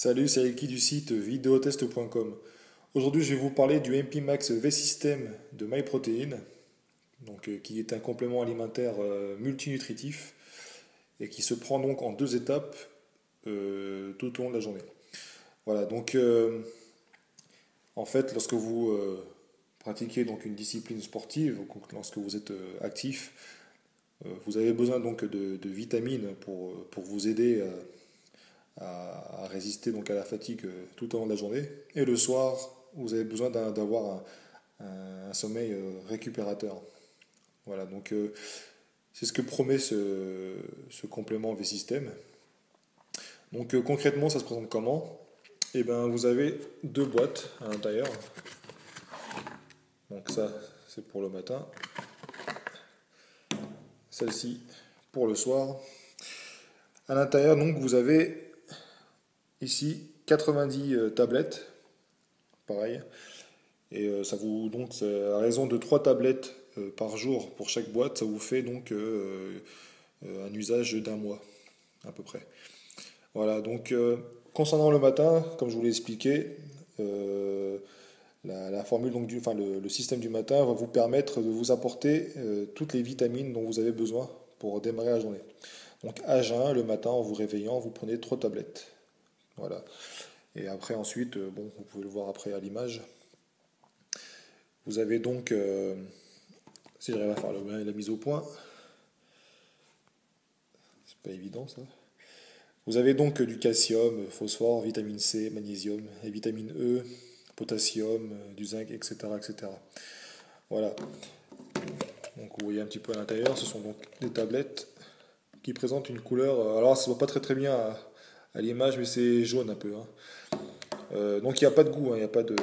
Salut, c'est Elki du site videotest.com. Aujourd'hui, je vais vous parler du MP Max V-System de MyProtein, qui est un complément alimentaire multinutritif et qui se prend donc en deux étapes tout au long de la journée. Voilà, en fait, lorsque vous pratiquez donc une discipline sportive, donc lorsque vous êtes actif, vous avez besoin donc de vitamines pour vous aider à résister donc à la fatigue tout au long de la journée. Et le soir, vous avez besoin d'avoir un sommeil récupérateur. Voilà, c'est ce que promet ce complément V-System. Concrètement, ça se présente comment? Eh bien, vous avez deux boîtes à l'intérieur. Donc ça, c'est pour le matin. Celle-ci pour le soir. À l'intérieur, donc, vous avez ici 90 tablettes. Pareil. Et à raison de 3 tablettes par jour pour chaque boîte, ça vous fait un usage d'un mois à peu près. Voilà, concernant le matin, comme je vous l'ai expliqué, la formule le système du matin va vous permettre de vous apporter toutes les vitamines dont vous avez besoin pour démarrer la journée. Donc à jeun, le matin, en vous réveillant, vous prenez 3 tablettes. Voilà. Et après ensuite, vous pouvez le voir après à l'image. Vous avez si j'arrive à faire la mise au point, c'est pas évident ça. Vous avez donc du calcium, phosphore, vitamine C, magnésium, et vitamine E, potassium, du zinc, etc., etc. Voilà. Donc vous voyez un petit peu à l'intérieur, ce sont donc des tablettes qui présentent une couleur. Alors ça ne se voit pas très bien à l'image, mais c'est jaune un peu. Donc il n'y a pas de goût, il n'y a pas de,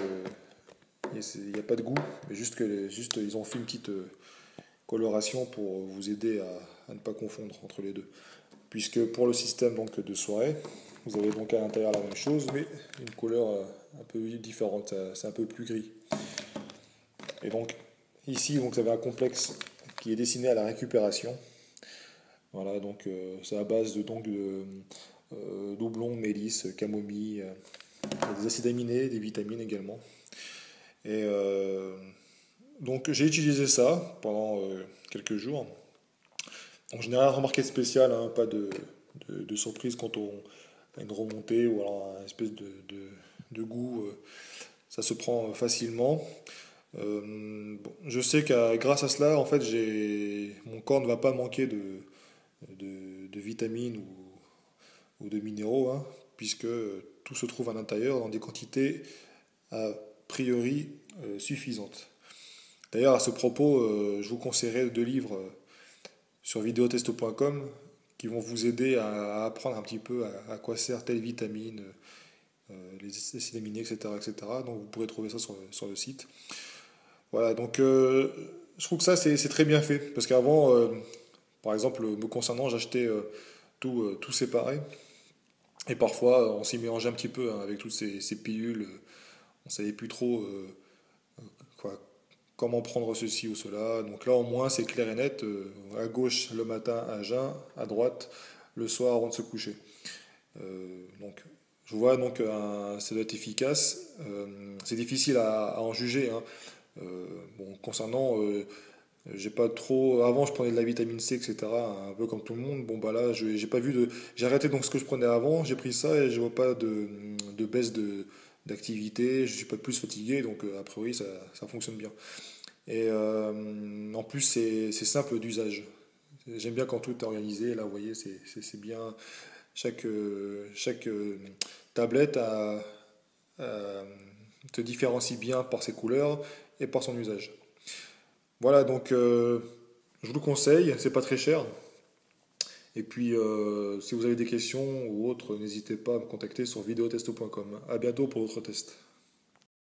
il y a pas de goût, mais juste ils ont fait une petite coloration pour vous aider à ne pas confondre entre les deux. Puisque pour le système de soirée, vous avez donc à l'intérieur la même chose, mais une couleur un peu différente, c'est un peu plus gris. Et donc ici, vous avez un complexe qui est destiné à la récupération. Voilà, c'est à base de doublon, mélisse, camomille, des acides aminés, des vitamines également. Et j'ai utilisé ça pendant quelques jours. Donc je n'ai rien remarqué de spécial, hein, pas de surprise quand on a une remontée ou alors une espèce de goût. Ça se prend facilement. Je sais que grâce à cela, en fait, mon corps ne va pas manquer de vitamines ou de minéraux, hein, puisque tout se trouve à l'intérieur dans des quantités a priori suffisantes. D'ailleurs, à ce propos, je vous conseillerais 2 livres sur videotest.com qui vont vous aider à apprendre un petit peu à quoi sert telle vitamine, les acides aminés, etc., etc. Donc vous pourrez trouver ça sur le site. Voilà, je trouve que ça c'est très bien fait. Parce qu'avant, par exemple, me concernant, j'achetais tout séparé. Et parfois, on s'y mélangeait un petit peu, hein, avec toutes ces pilules. On savait plus trop quoi, comment prendre ceci ou cela. Donc là, au moins, c'est clair et net. À gauche, le matin, à jeun. À droite, le soir, avant de se coucher. Je vois ça doit être efficace. C'est difficile à en juger, hein. Concernant, j'ai pas trop. Avant, je prenais de la vitamine C, etc. Un peu comme tout le monde. Bon, bah là, j'ai pas vu de. J'ai arrêté donc ce que je prenais avant. J'ai pris ça et je vois pas de baisse d'activité. Je suis pas plus fatigué, donc a priori, ça fonctionne bien. Et en plus, c'est simple d'usage. J'aime bien quand tout est organisé. Là, vous voyez, c'est bien. Chaque tablette te différencie bien par ses couleurs et par son usage. Voilà, je vous le conseille, c'est pas très cher. Et puis, si vous avez des questions ou autres, n'hésitez pas à me contacter sur videotest.com. À bientôt pour d'autres tests.